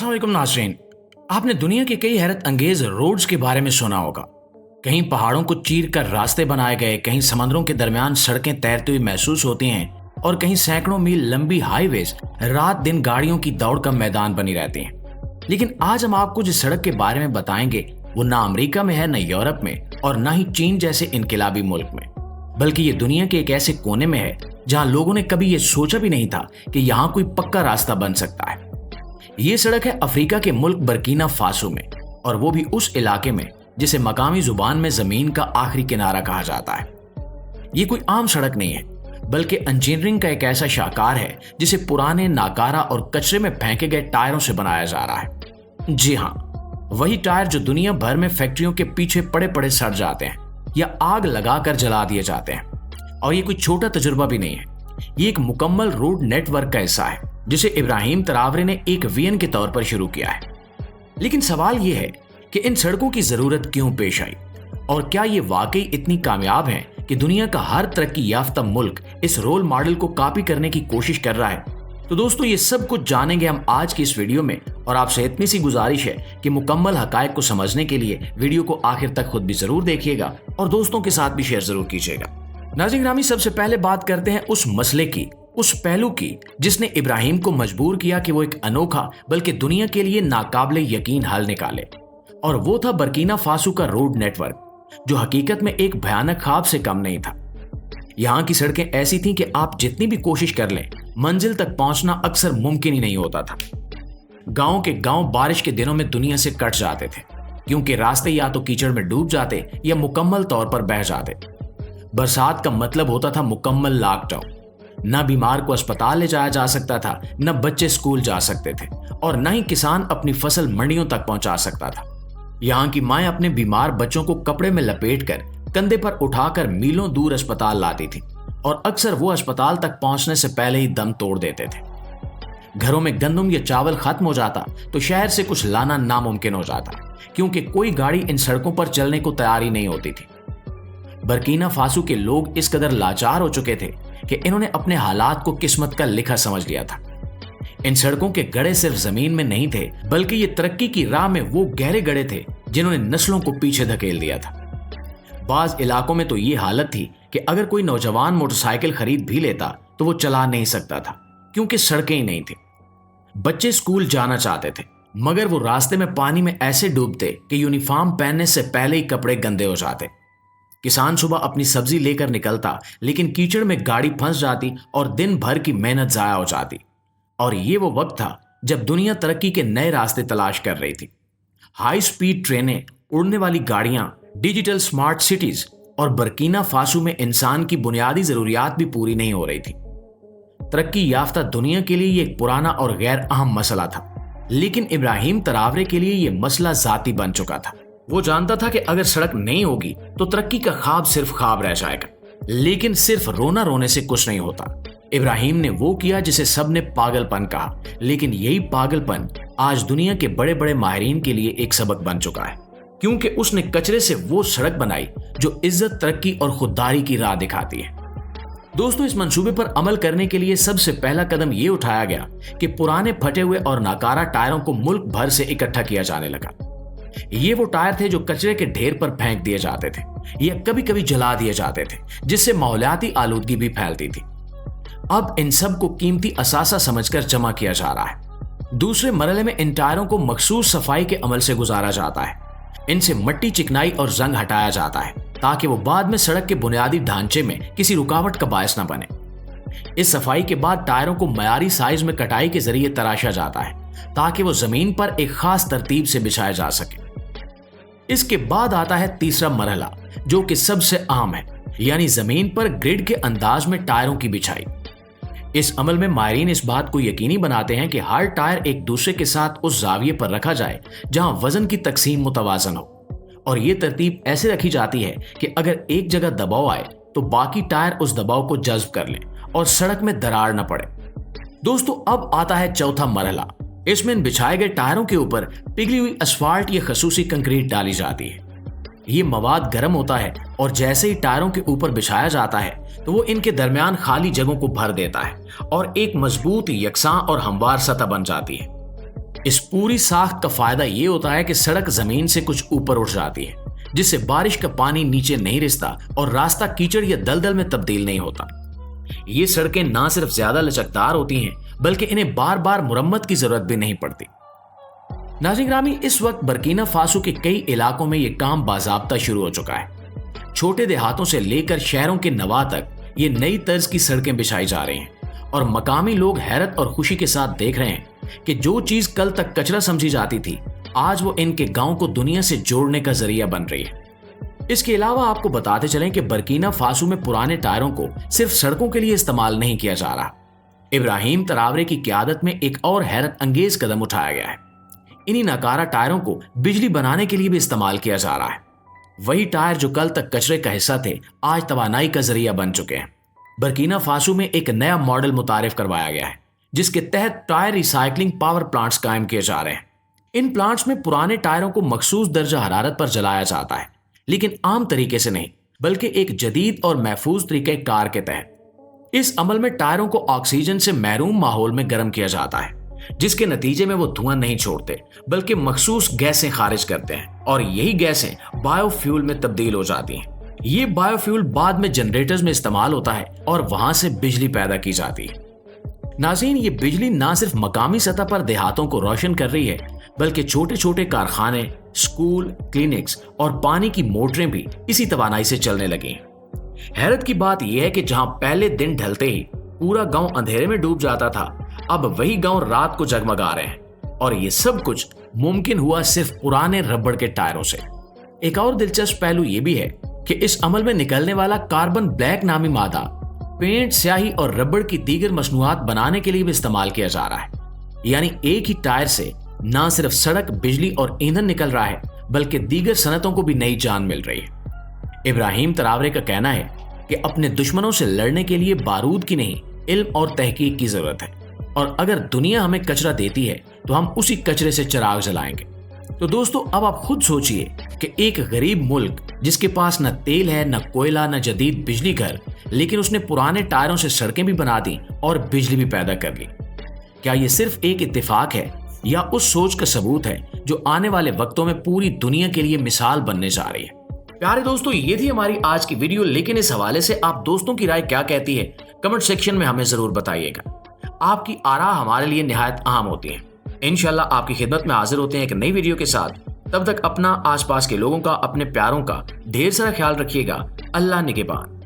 अस्सलाम वालेकुम नाज़रीन। आपने दुनिया के कई हैरत अंगेज रोड्स के बारे में सुना होगा। कहीं पहाड़ों को चीर कर रास्ते बनाए गए, कहीं समंदरों के दरमियान सड़कें तैरती हुई महसूस होती हैं और कहीं सैकड़ों मील लंबी हाईवेज रात दिन गाड़ियों की दौड़ का मैदान बनी रहती हैं। लेकिन आज हम आपको जिस सड़क के बारे में बताएंगे वो ना अमेरिका में है, न यूरोप में और न ही चीन जैसे इनकलाबी मुल्क में, बल्कि ये दुनिया के एक ऐसे कोने में है जहां लोगों ने कभी ये सोचा भी नहीं था कि यहाँ कोई पक्का रास्ता बन सकता है। ये सड़क है अफ्रीका के मुल्क बर्किना फासो में, और वो भी उस इलाके में जिसे मकामी जुबान में जमीन का आखिरी किनारा कहा जाता है। ये कोई आम सड़क नहीं है, बल्कि इंजीनियरिंग का एक ऐसा शाहकार है जिसे पुराने, नाकारा और कचरे में फेंके गए टायरों से बनाया जा रहा है। जी हाँ, वही टायर जो दुनिया भर में फैक्ट्रियों के पीछे पड़े पड़े सड़ जाते हैं या आग लगाकर जला दिए जाते हैं। और ये कोई छोटा तजुर्बा भी नहीं है, ये एक मुकम्मल रोड नेटवर्क का हिस्सा है जिसे इब्राहिम तरावरे ने एक विजन के तौर पर शुरू किया है। लेकिन सवाल यह है कि इन सड़कों की जरूरत क्यों पेश आई और क्या ये वाकई इतनी कामयाब हैं कि दुनिया का हर तरक्की याफ्ता मुल्क इस रोल मॉडल को कॉपी करने की कोशिश कर रहा है। तो दोस्तों, ये सब कुछ जानेंगे हम आज की इस वीडियो में, और आपसे इतनी सी गुजारिश है कि मुकम्मल हकायक को समझने के लिए वीडियो को आखिर तक खुद भी जरूर देखिएगा और दोस्तों के साथ भी शेयर जरूर कीजिएगा। नाज़रीन ग्रामी, सबसे पहले बात करते हैं उस मसले की, उस पहलू की जिसने इब्राहिम को मजबूर किया कि वो एक अनोखा बल्कि दुनिया के लिए नाकाबिले यकीन हल निकाले, और वो था बर्किना फासो का रोड नेटवर्क, जो हकीकत में एक भयानक ख्वाब से कम नहीं था। यहाँ की सड़कें ऐसी थीं कि आप जितनी भी कोशिश कर लें, मंजिल तक पहुंचना अक्सर मुमकिन ही नहीं होता था। गांव के गांव बारिश के दिनों में दुनिया से कट जाते थे, क्योंकि रास्ते या तो कीचड़ में डूब जाते या मुकम्मल तौर पर बह जाते। बरसात का मतलब होता था मुकम्मल लॉकडाउन। न बीमार को अस्पताल ले जाया जा सकता था, न बच्चे स्कूल जा सकते थे, और न ही किसान अपनी फसल मंडियों तक पहुंचा सकता था। यहाँ की माएं अपने बीमार बच्चों को कपड़े में लपेटकर कंधे पर उठाकर मीलों दूर अस्पताल लाती थी, और अक्सर वो अस्पताल तक पहुंचने से पहले ही दम तोड़ देते थे। घरों में गंदम या चावल खत्म हो जाता तो शहर से कुछ लाना नामुमकिन हो जाता, क्योंकि कोई गाड़ी इन सड़कों पर चलने को तैयार ही नहीं होती थी। बर्किना फासो के लोग इस कदर लाचार हो चुके थे कि इन्होंने अपने हालात को किस्मत का लिखा समझ लिया था। इन सड़कों के गड़े सिर्फ जमीन में नहीं थे, बल्कि ये तरक्की की राह में वो गहरे गड़े थे जिन्होंने नस्लों को पीछे धकेल दिया था। बाज इलाकों में तो ये हालत थी कि अगर कोई नौजवान मोटरसाइकिल खरीद भी लेता तो वो चला नहीं सकता था, क्योंकि सड़कें ही नहीं थी। बच्चे स्कूल जाना चाहते थे, मगर वो रास्ते में पानी में ऐसे डूबते कि यूनिफॉर्म पहनने से पहले ही कपड़े गंदे हो जाते। किसान सुबह अपनी सब्जी लेकर निकलता, लेकिन कीचड़ में गाड़ी फंस जाती और दिन भर की मेहनत जाया हो जाती। और ये वो वक्त था जब दुनिया तरक्की के नए रास्ते तलाश कर रही थी। हाई स्पीड ट्रेनें, उड़ने वाली गाड़ियां, डिजिटल स्मार्ट सिटीज, और बर्किना फासो में इंसान की बुनियादी जरूरियात भी पूरी नहीं हो रही थी। तरक्की याफ्ता दुनिया के लिए ये एक पुराना और गैर अहम मसला था, लेकिन इब्राहिम तरावरे के लिए ये मसला जाती बन चुका था। वो जानता था कि अगर सड़क नहीं होगी तो तरक्की का ख्वाब सिर्फ ख्वाब रह जाएगा। लेकिन सिर्फ रोना रोने से कुछ नहीं होता। इब्राहिम ने वो किया जिसे सबने पागलपन कहा, लेकिन यही पागलपन आज दुनिया के बड़े बड़े माहिरीन के लिए एक सबक बन चुका है, क्योंकि उसने कचरे से वो सड़क बनाई जो इज्जत, तरक्की और खुददारी की राह दिखाती है। दोस्तों, इस मंसूबे पर अमल करने के लिए सबसे पहला कदम ये उठाया गया कि पुराने फटे हुए और नाकारा टायरों को मुल्क भर से इकट्ठा किया जाने लगा। ये वो टायर थे जो कचरे के ढेर पर फेंक दिए जाते थे या कभी कभी जला दिए जाते थे, जिससे माहौलियाती आलूदगी भी फैलती थी। अब इन सब को कीमती असासा समझकर जमा किया जा रहा है। दूसरे मरहले में इन टायरों को मखसूस सफाई के अमल से गुजारा जाता है। इनसे मट्टी, चिकनाई और जंग हटाया जाता है ताकि वो बाद में सड़क के बुनियादी ढांचे में किसी रुकावट का बायस न बने। इस सफाई के बाद टायरों को मयारी साइज में कटाई के जरिए तराशा जाता है ताकि वो जमीन पर एक खास तरतीब से बिछाया जा सके। इसके बाद आता है तीसरा मरहला, जो कि सबसे अहम है, यानी जमीन पर ग्रिड के अंदाज में टायरों की बिछाई। इस अमल में माहिरीन इस बात को यकीनी बनाते हैं कि हर टायर एक दूसरे के साथ उस जाविये पर रखा जाए जहां वजन की तकसीम मुतवाजन हो, और ये तरतीब ऐसे रखी जाती है कि अगर एक जगह दबाव आए तो बाकी टायर उस दबाव को जज्ब कर लें और सड़क में दरार न पड़े। दोस्तों, अब आता है चौथा मरहला। इसमें इन बिछाए गए टायरों के ऊपर पिघली हुई असफाल्ट या खसूसी कंक्रीट डाली जाती है। ये मवाद गर्म होता है और जैसे ही टायरों के ऊपर बिछाया जाता है तो वो इनके दरमियान खाली जगहों को भर देता है और एक मजबूत, यकसां और हमवार सतह बन जाती है। इस पूरी साख का फायदा ये होता है कि सड़क जमीन से कुछ ऊपर उठ जाती है, जिससे बारिश का पानी नीचे नहीं रिसता और रास्ता कीचड़ या दलदल में तब्दील नहीं होता। ये सड़कें ना सिर्फ ज्यादा लचकदार होती हैं, बल्कि इन्हें बार बार मुरम्मत की जरूरत भी नहीं पड़ती। नाज़रीन ग्रामी, इस वक्त बर्किना फासो के कई इलाकों में यह काम बाज़ाब्ता शुरू हो चुका है। छोटे देहातों से लेकर शहरों के नवा तक ये नई तर्ज की सड़कें बिछाई जा रही हैं और मकामी लोग हैरत और खुशी के साथ देख रहे हैं कि जो चीज कल तक कचरा समझी जाती थी, आज वो इनके गांव को दुनिया से जोड़ने का जरिया बन रही है। इसके अलावा आपको बताते चलें कि बर्किना फासो में पुराने टायरों को सिर्फ सड़कों के लिए इस्तेमाल नहीं किया जा रहा। इब्राहिम तरावरे की क़यादत में एक और हैरत अंगेज कदम उठाया गया है। इन्हीं नकारा टायरों को बिजली बनाने के लिए भी इस्तेमाल किया जा रहा है। वही टायर जो कल तक कचरे का हिस्सा थे, आज तवानाई का जरिया बन चुके हैं। बर्किना फासो में एक नया मॉडल मुतारिफ करवाया गया है, जिसके तहत टायर रिसाइकलिंग पावर प्लांट्स कायम किए जा रहे हैं। इन प्लांट्स में पुराने टायरों को मखसूस दर्जा हरारत पर जलाया जाता है, लेकिन आम तरीके से नहीं, बल्कि एक जदीद और महफूज तरीके कार के तहत। इस अमल में टायरों को ऑक्सीजन से महरूम माहौल में गर्म किया जाता है, जिसके नतीजे में वो धुआं नहीं छोड़ते, बल्कि मखसूस गैसें खारिज करते हैं और यही गैसें बायोफ्यूल में तब्दील हो जाती हैं। ये बायोफ्यूल बाद में जनरेटर्स में इस्तेमाल होता है और वहां से बिजली पैदा की जाती है। नाज़रीन, ये बिजली ना सिर्फ मकामी सतह पर देहातों को रोशन कर रही है, बल्कि छोटे छोटे कारखाने, स्कूल, क्लिनिक्स और पानी की मोटरें भी इसी तवानाई से चलने लगी हैं। हैरत की बात यह है कि जहां पहले दिन ढलते ही पूरा गांव अंधेरे में डूब जाता था, अब वही गांव रात को जगमगा रहे हैं और ये सब कुछ मुमकिन हुआ सिर्फ पुराने रबड़ के टायरों से। एक और दिलचस्प पहलू ये भी है कि इस अमल में निकलने वाला कार्बन ब्लैक नामी मादा पेंट, स्याही और रबड़ की दीगर मसनूआत बनाने के लिए भी इस्तेमाल किया जा रहा है। यानी एक ही टायर से ना सिर्फ सड़क, बिजली और ईंधन निकल रहा है, बल्कि दीगर सनतों को भी नई जान मिल रही है। इब्राहिम तरावरे का कहना है कि अपने दुश्मनों से लड़ने के लिए बारूद की नहीं, इल्म और तहकीक की जरूरत है, और अगर दुनिया हमें कचरा देती है तो हम उसी कचरे से चिराग जलाएंगे। तो दोस्तों, अब आप खुद सोचिए कि एक गरीब मुल्क जिसके पास न तेल है, न कोयला, न जदीद बिजली घर, लेकिन उसने पुराने टायरों से सड़कें भी बना दी और बिजली भी पैदा कर ली। क्या ये सिर्फ एक इत्तेफाक है या उस सोच का सबूत है जो आने वाले वक्तों में पूरी दुनिया के लिए मिसाल बनने जा रही है? प्यारे दोस्तों, ये थी हमारी आज की वीडियो, लेकिन इस हवाले से आप दोस्तों की राय क्या कहती है, कमेंट सेक्शन में हमें जरूर बताइएगा। आपकी आरा हमारे लिए निहायत अहम होती है। इंशाल्लाह आपकी खिदमत में हाजिर होते हैं एक नई वीडियो के साथ। तब तक अपना, आसपास के लोगों का, अपने प्यारों का ढेर सारा ख्याल रखिएगा। अल्लाह निगहबान।